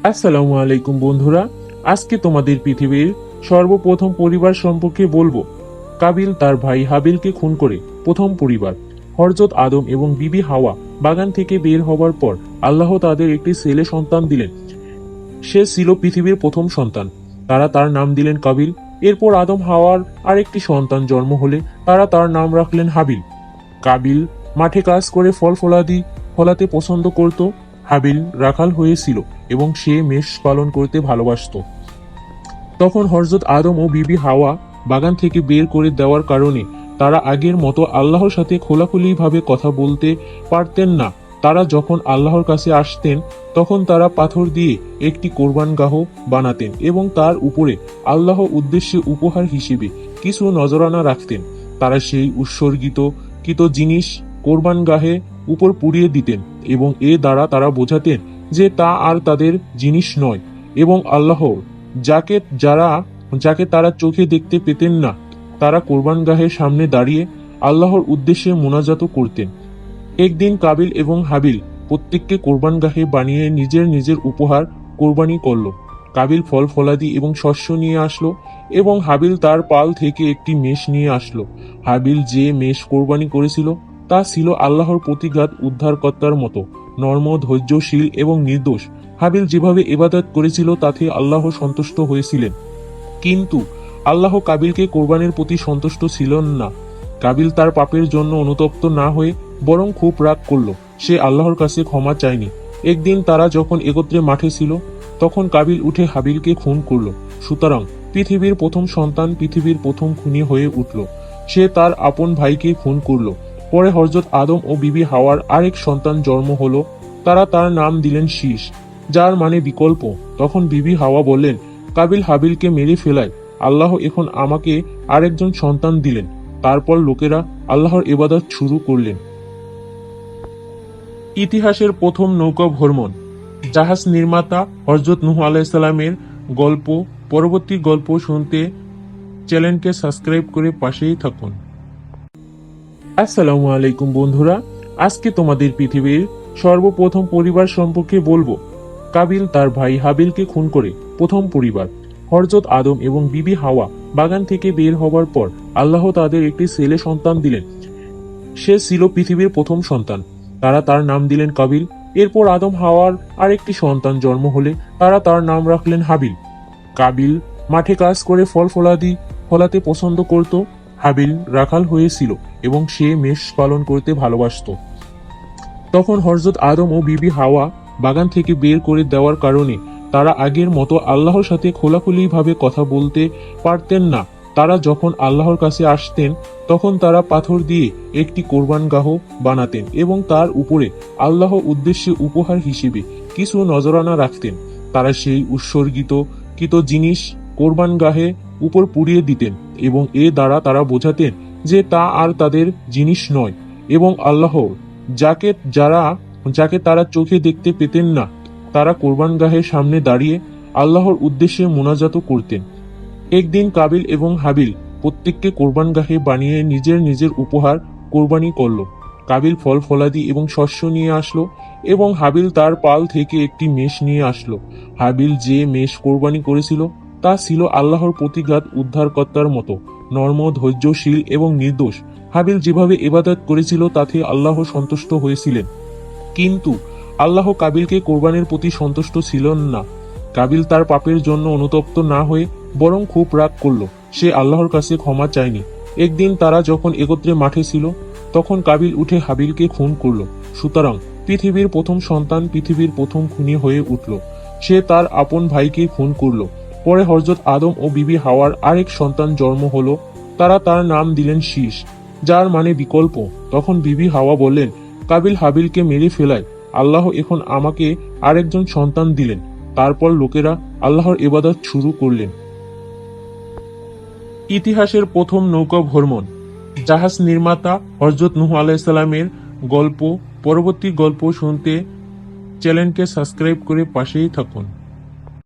আসসালামু আলাইকুম বন্ধুরা। আজকে তোমাদের পৃথিবীর সর্বপ্রথম পরিবার সম্পর্কে বলবো। কাবিল তার ভাই হাবিলকে খুন করে প্রথম পরিবার। হযরত আদম এবং বিবি হাওয়া বাগান থেকে বের হবার পর আল্লাহ তাদের একটি ছেলে সন্তান দিলেন। সে ছিল পৃথিবীর প্রথম সন্তান। তারা তার নাম দিলেন কাবিল। এরপর আদম হাওয়ার আরেকটি সন্তান জন্ম হলে তারা তার নাম রাখলেন হাবিল। কাবিল মাঠে কাজ করে ফলাতে পছন্দ করত। হাবিল রাখাল হয়েছিল এবং সে মেষ পালন করতে ভালোবাসত। তখন হযরত আদম ও বিবি হাওয়া বাগান থেকে বের করে দেওয়ার কারণে তারা আগের মতো আল্লাহর সাথে খোলাখুলিভাবে কথা বলতে পারতেন না। তারা যখন আল্লাহর কাছে আসতেন তখন তারা পাথর দিয়ে একটি কোরবানগাহ বানাতেন এবং তার উপরে আল্লাহ উদ্দেশ্যে উপহার হিসেবে কিছু নজরানা রাখতেন। তারা সেই উৎসর্গিত জিনিস কোরবানগাহে উপর পুড়িয়ে দিতেন এবং এ দ্বারা তারা বোঝাতেন যে তা আর তাদের জিনিস নয় এবং আল্লাহ যাকে তারা চোখে দেখতে পেতেন না। তারা কোরবানগাহের সামনে দাঁড়িয়ে আল্লাহর উদ্দেশ্যে মোনাজাত করতেন। একদিন কাবিল এবং হাবিল প্রত্যেককে কোরবানগাহে বানিয়ে নিজের নিজের উপহার কোরবানি করল। কাবিল ফল ফলাদি এবং শস্য নিয়ে আসলো এবং হাবিল তার পাল থেকে একটি মেষ নিয়ে আসলো। হাবিল যে মেষ কোরবানি করেছিল তা ছিল আল্লাহর প্রতিঘাত উদ্ধারকর্তার মতো নর্ম, ধৈর্যশীল এবং নির্দোষ। হাবিল যেভাবে ইবাদত করেছিল তাতে আল্লাহ সন্তুষ্ট হয়েছিলেন, কিন্তু আল্লাহ কাবিলকে কোরবানির প্রতি সন্তুষ্ট ছিলেন না। কাবিল তার পাপের জন্য অনুতপ্ত না হয়ে বরং খুব রাগ করল। সে আল্লাহর কাছে ক্ষমা চায়নি। একদিন তারা যখন একত্রে মাঠে ছিল তখন কাবিল উঠে হাবিলকে খুন করল। সুতরাং পৃথিবীর প্রথম সন্তান পৃথিবীর প্রথম খুনি হয়ে উঠল। সে তার আপন ভাইকে খুন করল। পরে হযরত আদম ও বিবি হাওয়ার আরেক সন্তান জন্ম হলো। তারা তার নাম দিলেন শীষ, যার মানে বিকল্প। তখন বিবি হাওয়া বললেন, কাবিল হাবিলকে মেরে ফেলায় আল্লাহ এখন আমাকে আরেকজন সন্তান দিলেন। তারপর লোকেরা আল্লাহর ইবাদত শুরু করলেন। ইতিহাসের প্রথম নৌকা ভ্রমণ। জাহাজ নির্মাতা হযরত নূহ আলাইহিস সালামের গল্প। পরবর্তী গল্প শুনতে চ্যানেলকে সাবস্ক্রাইব করে পাশেই থাকুন। আসসালামু আলাইকুম বন্ধুরা। আজকে তোমাদের পৃথিবীর সর্বপ্রথম পরিবার সম্পর্কে বলবো। কাবিল তার ভাই হাবিলকে খুন করে প্রথম পরিবার। হযরত আদম এবং বিবি হাওয়া বাগান থেকে বের হবার পর আল্লাহ তাদের একটি ছেলে সন্তান দিলেন। সে ছিল পৃথিবীর প্রথম সন্তান। তারা তার নাম দিলেন কাবিল। এরপর আদম হাওয়ার আরেকটি সন্তান জন্ম হলে তারা তার নাম রাখলেন হাবিল। কাবিল মাঠে কাজ করে ফলাতে পছন্দ করত। হাবিল রাখাল হয়েছিল এবং সে মেষ পালন করতে ভালোবাসত। তখন হযরত আদম ও বিবি হাওয়া বাগান থেকে বের করে দেওয়ার কারণে তারা আগের মতো আল্লাহর সাথে খোলাখুলিভাবে কথা বলতে পারতেন না। তারা যখন আল্লাহর কাছে আসতেন তখন তারা পাথর দিয়ে একটি কোরবানগাহ বানাতেন এবং তার উপরে আল্লাহ উদ্দেশ্যে উপহার হিসেবে কিছু নজরানা রাখতেন। তারা সেই উৎসর্গিত জিনিস কোরবানগাহে উপর পুড়িয়ে দিতেন এবং এ দ্বারা তারা বোঝাতেন যে তা আর তাদের জিনিস নয় এবং আল্লাহ যাকে তারা চোখে দেখতে পেতেন না। তারা কোরবানগাহের সামনে দাঁড়িয়ে আল্লাহর উদ্দেশ্যে মোনাজাত করতেন। একদিন কাবিল এবং হাবিল প্রত্যেককে কোরবানগাহে বানিয়ে নিজের নিজের উপহার কোরবানি করল। কাবিল ফল ফলাদি এবং শস্য নিয়ে আসলো এবং হাবিল তার পাল থেকে একটি মেষ নিয়ে আসলো। হাবিল যে মেষ কোরবানি করেছিল তা ছিল আল্লাহর প্রতিঘাত উদ্ধারকর্তার মতো নর্ম, ধৈর্যশীল এবং নির্দোষ। হাবিল যেভাবে ইবাদত করেছিল তাতে আল্লাহ সন্তুষ্ট হয়েছিলেন, কিন্তু আল্লাহ কাবিলকে কোরবানির প্রতি সন্তুষ্ট ছিলেন না। কাবিল তার পাপের জন্য অনুতপ্ত না হয়ে বরং খুব রাগ করল। সে আল্লাহর কাছে ক্ষমা চায়নি। একদিন তারা যখন একত্রে মাঠে ছিল তখন কাবিল উঠে হাবিলকে খুন করল। সুতরাং পৃথিবীর প্রথম সন্তান পৃথিবীর প্রথম খুনি হয়ে উঠল। সে তার আপন ভাইকে খুন করল। পরে হযরত আদম ও বিবি হাওয়ার আরেক সন্তান জন্ম হলো। তারা তার নাম দিলেন শীষ, যার মানে বিকল্প। তখন বিবি হাওয়া বললেন, কাবিল হাবিলকে মেরে ফেলায় আল্লাহ এখন আমাকে আরেকজন সন্তান দিলেন। তারপর লোকেরা আল্লাহর ইবাদত শুরু করলেন। ইতিহাসের প্রথম নৌকা ভ্রমণ। জাহাজ নির্মাতা হযরত নূহ আলাইহিস সালামের গল্প। পরবর্তী গল্প শুনতে চ্যানেলকে সাবস্ক্রাইব করে পাশেই থাকুন।